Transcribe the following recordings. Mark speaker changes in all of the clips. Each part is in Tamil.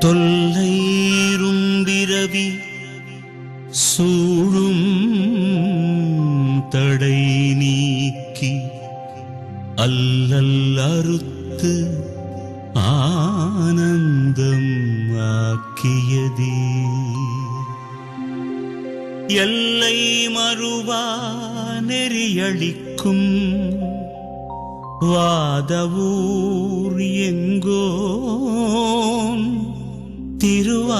Speaker 1: தொல்லைரும்பிரவி சூழும் தடை நீக்கி அல்லல் அறுத்து ஆனந்தம் ஆக்கியதே எல்லை மறுவா நெறியளிக்கும் வாதவூர் எங்கோன் திருவாசகம்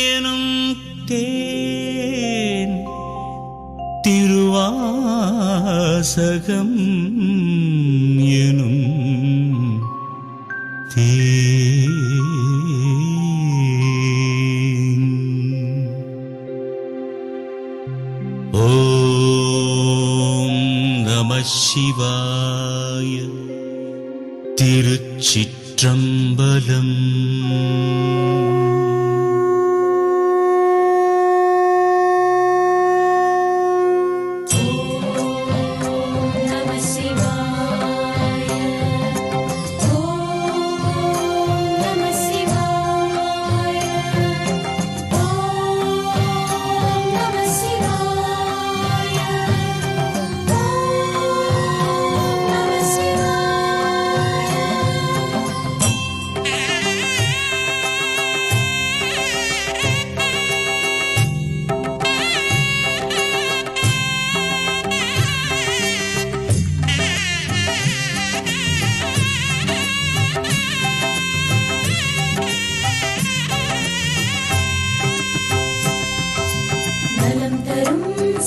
Speaker 1: எனும் தேன் திருவாசகம் எனும் தேன். ஓம் நம சிவாய. திருச்சிற்றம்பலம்.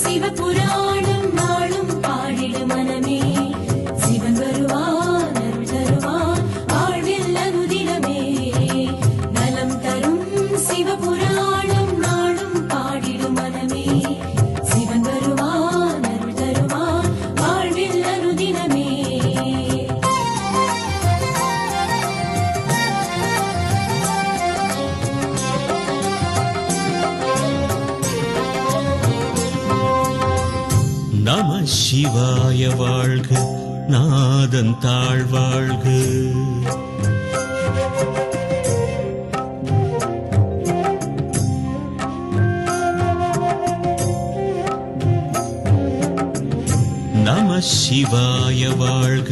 Speaker 2: சிவபுராணம் நாளும் பாடிடு மனமே. சிவன் வருவான் அருள் தருவான் வாழ்வில் அனுதினமே. நலம் தரும் சிவபுராணம் நாளும் பாடிடு மனமே. சிவன் வருவான் அருள் தருவான் வாழ்வில் அனுதினமே.
Speaker 1: நம சிவாய வாழ்க, நாதன் தாழ்வாழ்க. நம சிவாய வாழ்க,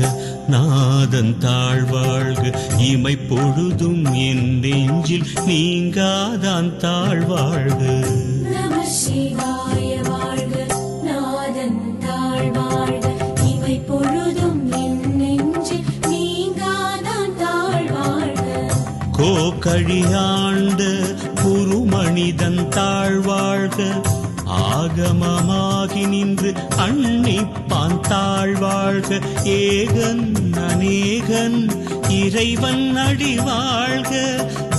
Speaker 1: நாதன் தாழ்வாழ்க. இமை பொழுதும் என் நெஞ்சில் நீங்காதான் தாழ்வாழ்க.
Speaker 2: நம சிவாய வாழ்க, நாதன் தாழ்வாழ்க. இவை பொழுதும் என் நெஞ்சில் நீங்காதான் தாழ்வாழ்க.
Speaker 1: கோகழியாண்ட குருமனிதன் தாழ்வாழ்க. ஆகமமாகி நின்று அன்னிப்பான் தாழ்வாழ்க. ஏகன் அநேகன் இறைவன் அடிவாழ்க.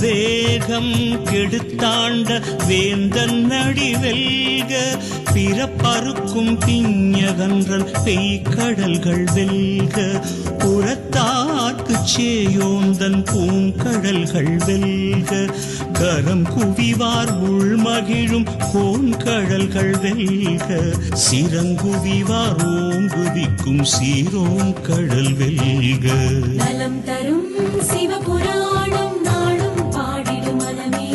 Speaker 1: வேகம் கெடுத்தாண்ட வேந்தன் அடிவெல்க. பிறப்பறுக்கும் பிஞகன்றன் பெய்கடல்கள் வெல்க. புறத்தாக்கு சேயோந்தன் பூங்கடல்கள் வெல்க. கரம் குவிவார் உள்மகிழும் கோன்கடல்கள் வெல்க. சிறங்குவிவார் ஓங்குவிக்கும் சீரோன் கடல் வெல்க.
Speaker 2: நலம் தரும் சிவபுராணம் நாளும் பாடிடு மனமே.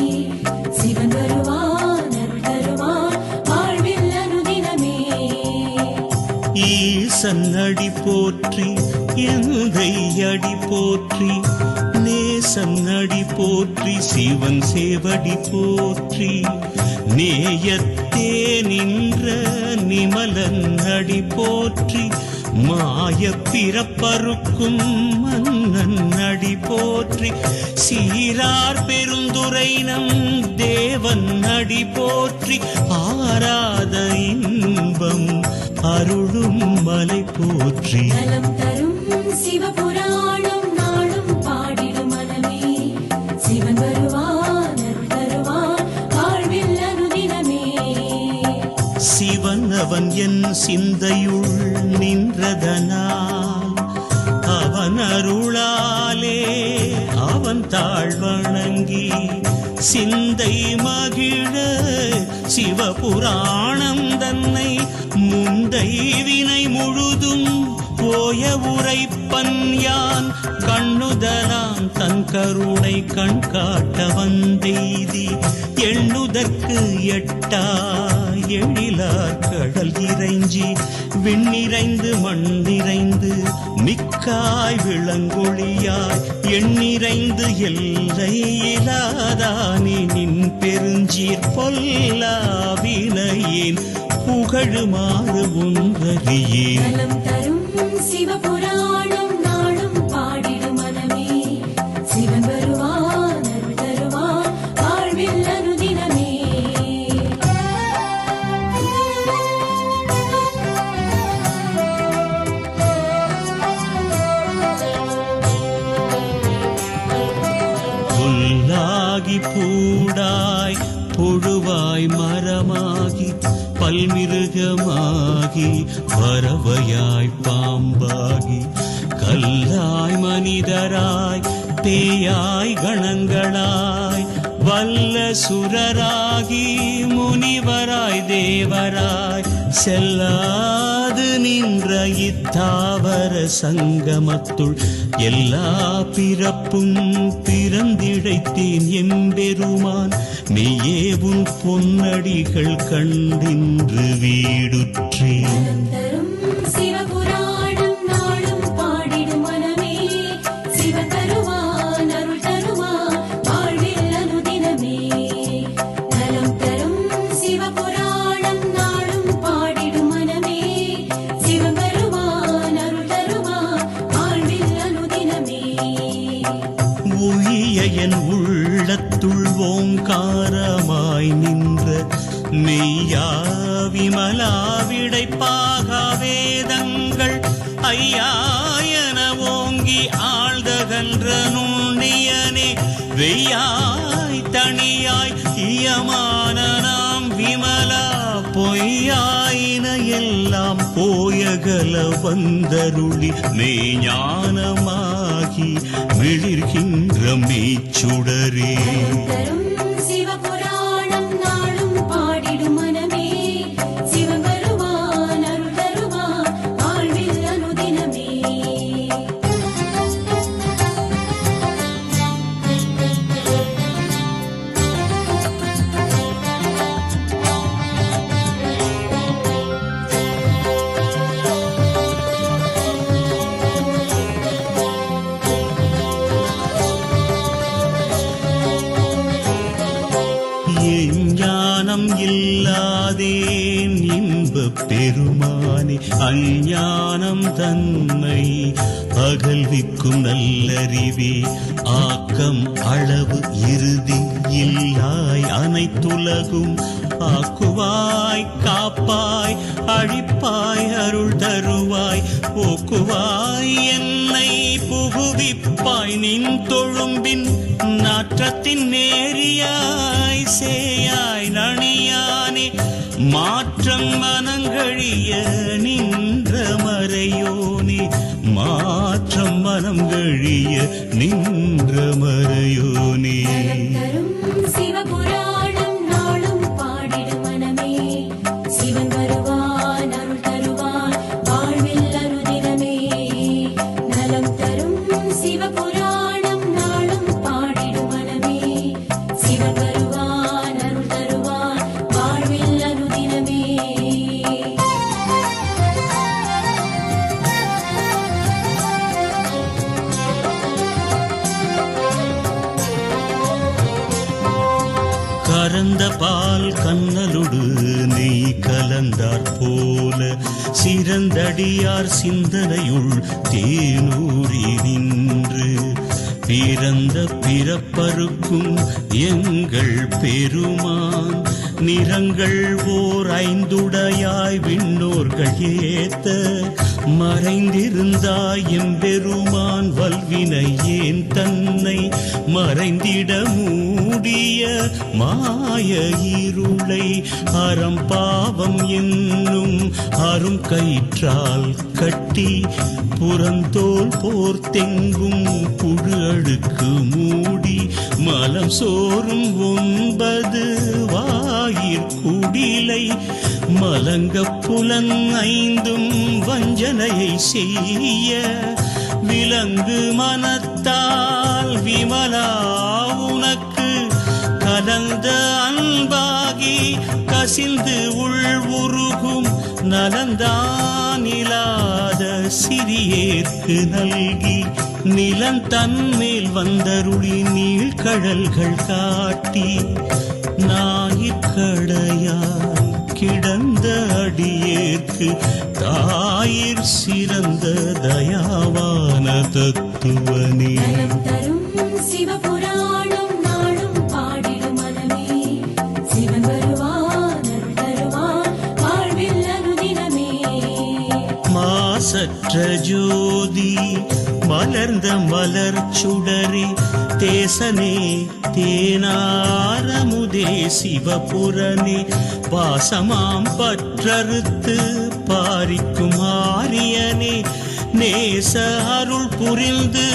Speaker 2: சிவன் வருவான் அருள் தருவான் வாழ்வில் அனுதினமே.
Speaker 1: ஈசன் அடி போற்றி எந்தை அடி போற்றி. நேசன் அடி போற்றி சிவன் சேவடி போற்றி. நேயத்தே நின்ற நிமலன் அடி போற்றி. மாய பிறப்பறுக்கும் மன்னன் அடி போற்றி. சீரார் பெருந்துரை நம் தேவன் அடி போற்றி. ஆராத இன்பம் அருளும் மலை போற்றி.
Speaker 2: நலம் தரும் சிவபுராணம் நாளும் பாடிடு மனமே. சிவன் வருவான் அருள் தருவான் வாழ்வில் அனுதினமே.
Speaker 1: சிவன் அவன் என் சிந்தையுள் நின்றதனால் அவன் அருளாலே அவன் தாழ்வணங்கி சிந்தை மகிழ சிவபுராணம் தன்னை முந்தை வினை முழுதும் போய ஆய உரைப்பன் யான் கண்ணுதலான் தன் கருணை கண் காட்ட வந்தெய்தி எண்ணுதற்கு எட்டா எழிலார் கடல் இறைஞ்சி விண்ணிறைந்து மண்ணிறைந்து மிக்காய் விளங்கொழியாய் எண்ணிறைந்து எல்லை இலாதானே நின் பெருஞ்சீர் பொல்லாவினையேன் புகழுமாறு ஒன்றறியேன்.
Speaker 2: நலம் தரும் சிவபுராணம் நாளும் பாடிடும் மனமே சிவன் வருவான் அருள் தருவான் வாழ்வில் அனுதினமே.
Speaker 1: புல்லாகி பூடாய் புழுவாய் மரமாகி பல்மிருகமாகி பறவையாய் பாம்பாகி கல்லாய் மனிதராய் பேயாய் கணங்களாய் வல்ல சுரராகி முனிவராய் தேவராய் செல்லாது நின்ற இத்தாவர சங்கமத்துள் எல்லா பிறப்பும் பிறந்திழைத்தேன் எம்பெருமான் மெய்யே உன் பொன்னடிகள் கண்டின்று வீடுற்றேன்.
Speaker 2: நலம் தரும் சிவபுராணம் நாளும் பாடிடும் மனமே சிவன் வருவான் அருள் தருவான் வாழ்வில் அனுதினமே. நலம் தரும் சிவபுராணம் நாளும் பாடிடும் மனமே சிவன் வருவான் அருள் தருவான் வாழ்வில் அனுதினமே.
Speaker 1: ஒழிய என் உள்ளத்துள் ஓங்காரமாய் நின்ற மெய்யா விமலா விடைப்பாக வேதங்கள் ஐயாயன ஓங்கி ஆழ்தகன்ற நுண்ணியனே வெய்யாய் தனியாய் இயமான நாம் விமலா பொய்யாயின எல்லாம் போயகல வந்தருளி மெய்ஞானமாகி மிளிர்கின்ற மெய்ச்சுடரே.
Speaker 2: தரும் சிவபுராணம் நாளும் பாடிடும் மனமே சிவன் வருவான் அருள் தருவான் வாழ்வில் அனுதினமே.
Speaker 1: ஞானம் இல்லாதேன் இன்பப் பெருமானே அஞ்ஞானம் தன்னை அகல்விக்கும் நல்லறிவே ஆக்கம் அளவு இறுதி இல்லாய் அனைத்துலகும் ஆக்குவாய் காப்பாய் அழிப்பாய் அருள் தருவாய் போக்குவாய் என்னை புகுவிப்பாய் நின் தொழும்பின் நாற்றத்தின் நேரியாய் சேயாய் நணியானே மாற்றம் மனங்கழிய நின்ற மறையோனே மாற்றம் மனம் கழிய நின்ற மறையோனே.
Speaker 2: நலம் தரும் சிவபுராணம் நாளும் பாடிடும் மனமே சிவன் வருவான் அருள் தருவான் வாழ்வில் அனுதினமே. நலம் தரும் சிவபுராணம் நாளும் பாடிடும் மனமே சிவன் வருவான் அருள் தருவான் வாழ்வில் அனுதினமே.
Speaker 1: கறந்த பால் கண்ணலுடு நெய் கலந்தார் போல சிறந்தடியார் சிந்தனையுள் தேனூரி நின்று பிறந்த பிறப்பருக்கும் எங்கள் பெருமான் நிறங்கள் ஓர் ஐந்துடையாய் விண்ணோர்கள் ஏத்த மறைந்திருந்தாய் எம்பெருமான் வல்வினை ஏன் தன்னை மறைந்திட மூடிய மாய இருளை அறம்பாவம் என்னும் அரும் கயிற்றால் கட்டி புறந்தோல் போர்த்தெங்கும் புழு அழுக்கு மூடி மலம் சோறும் 9 வாயிற்குடிலை மலங்க புலன் 5 வஞ்சனையை செய்ய விலங்கு மனத்தால் விமலா உனக்கு கலந்த அன்பாகி கசிந்து உள்வுருகும் நலந்தானிலாத சிறியேற்கு நல்கி நிலம் தன்மேல் வந்தருளி நீழ்கழல்கள் காட்டி ஞாயிற்கடையாய் கிடந்த அடியேற்கு தாயிற் சிறந்த தயாவான தத்துவனே.
Speaker 2: நலம் தரும் சிவபுராணம் நாளும் பாடிடும் மனமே சிவன் வருவான் அருள் தருவான் வாழ்வில் அனுதினமே.
Speaker 1: மாசற்ற ஜோதி மலர்ந்த மலர் சுடரே தேசனே தேனாரமுதே சிவபுரனே பாசமாம் பற்றறுத்து பாரிக்கும் ஆரியனே நேச அருள் புரிந்து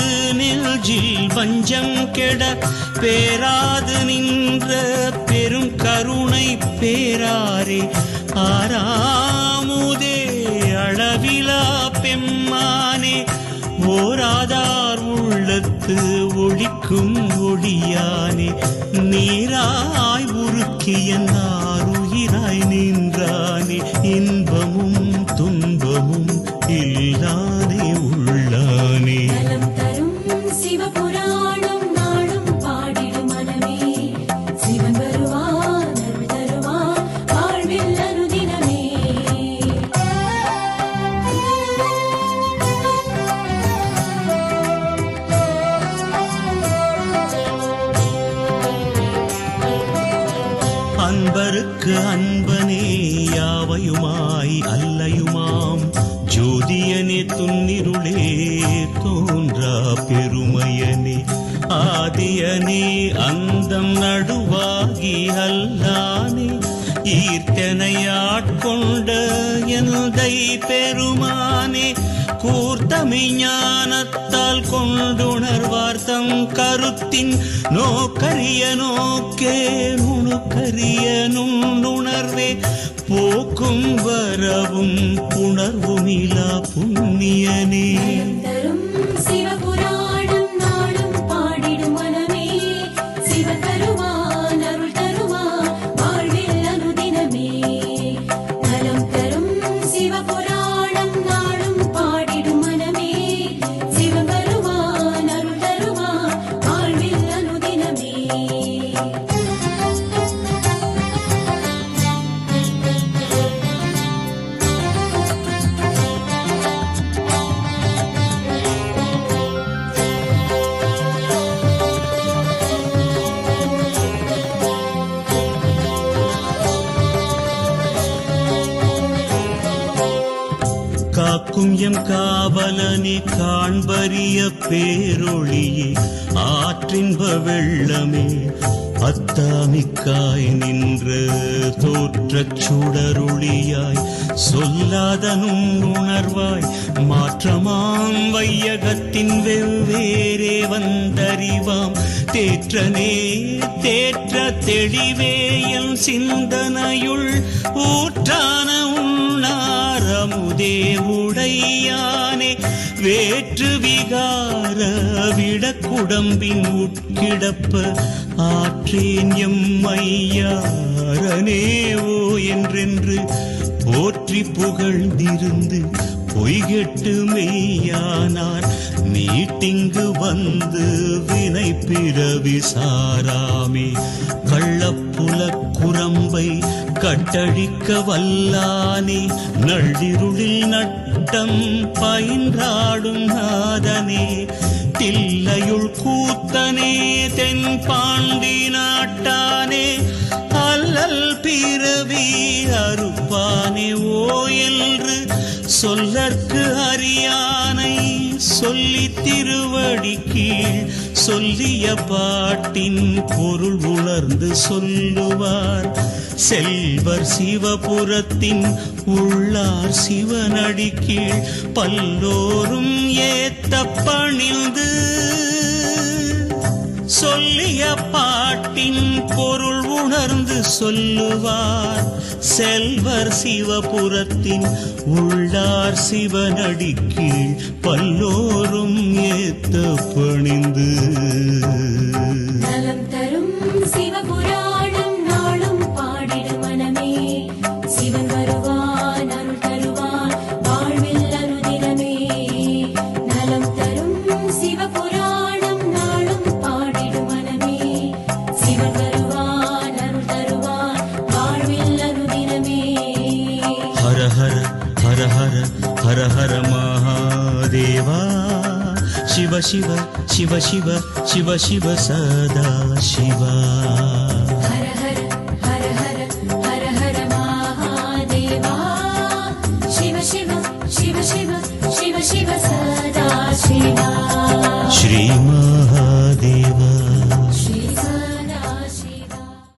Speaker 1: நெஞ்சில் வஞ்சம் கெட பேராது நின்ற பெரும் கருணை பேராரே ஆறாமுதே அளவிலா பெம்மானே ஓராதார் உள்ளத்து ஒளிக்கும் ஒளியானே நீராய் உருக்கிய நாருயிராய் நின்றானே இன்பமும் துன்பமும் இல்லாதே உள்ளானே.
Speaker 2: நலம் தரும் சிவபுராணம் நாளும் பாடிடும் மனமே சிவன் வருவான் அருள் தருவான் வாழ்வில் அனுதினமே.
Speaker 1: அன்பருக்கு அன்பனே யாவையுமாய் அல்லையுமாம் ஜோதியனே துன்னிருளே தோன்றா பெருமையனே ஆதியனே அந்தம் நடுவாகி அல்லானே ஈர்த்தனையாட்கொண்ட எந்தை பெருமானே கூர்த்தமை ஞானத்தால் கொண்டுணர்வார்த்தம் கருத்தின் நோக்கரிய நோக்கே நுணுக்கரிய நுண்ணுணர்வே போக்கும் வரவும் புணர்வுமிலா புண்ணியனே.
Speaker 2: நலம் தரும் சிவபுராணம் நாளும் பாடிடும் மனமே சிவன் வருவான் அருள் தருவான் வாழ்வில் அனுதினமே. நலம் தரும் சிவபுராணம் நாளும் பாடிடும் மனமே சிவன் வருவான் அருள் தருவான் வாழ்வில் அனுதினமே.
Speaker 1: காக்கும் எம் காவலனே காண்பரிய பேரொளியே ஆற்றின்ப வெள்ளமே அத்தாமிக்காய் நின்ற தோற்றச் சுடரொளியாய் சொல்லாத நுண்ணுணர்வாய் மாற்றமாம் வையகத்தின் வெவ்வேறே வந்தறிவாம் தேற்றனே தேற்ற தெளிவே என் சிந்தனையுள் ஊற்றான உண்ணாரமுதே உடையானே வேற்று விகார விடக்குடம்பின் உட்கிடப்ப ஆற்றேன் எம்மையாரனே ஓ என்றென்று போற்றி புகழ்ந்திருந்து பொய்கெட்டு மெய்யானார் மீட்டிங்கு வந்து வினை பிறவி சாராமே கள்ளப்புல குரம்பை கட்டழிக்க வல்லானே நள்ளிருளில் நட்டம் பயின்றாடும் நாதனே தில்லையுள் கூத்தனே தென்பாண்டி நாட்டானே அல்லல் பிறவி அறுப்பானே ஓ என்று சொல்லற்கு அறியானை சொல்லி திருவடி கீழ் சொல்லிய பாட்டின் பொருள் உணர்ந்து சொல்லுவார் செல்வர் சிவபுரத்தின் உள்ளார் சிவனடி கீழ் பல்லோரும் ஏத்த பணிந்து சொல்லிய பாட்டின் பொருள் உணர்ந்து சொல்லுவார் செல்வர் சிவபுரத்தின் உள்ளார் சிவனடி கீழ் பல்லோரும் ஏத்த பணிந்து
Speaker 2: நலம் தரும் சிவபுராணம் நாளும் பாடிடு மனமே சிவன் வருவான் அருள் தருவான் வாழ்வில் அனுதினமே நலம் தரும் சிவபுராணம் நாளும் பாடிடு மனமே சிவன் வருவான் அருள் தருவான் வாழ்வில் அனுதினமே
Speaker 1: ஹர ஹர ஹர ஹர ஹர ஹர மகாதேவா சிவ சிவ சிவ சிவ சிவ சிவ சதா சிவா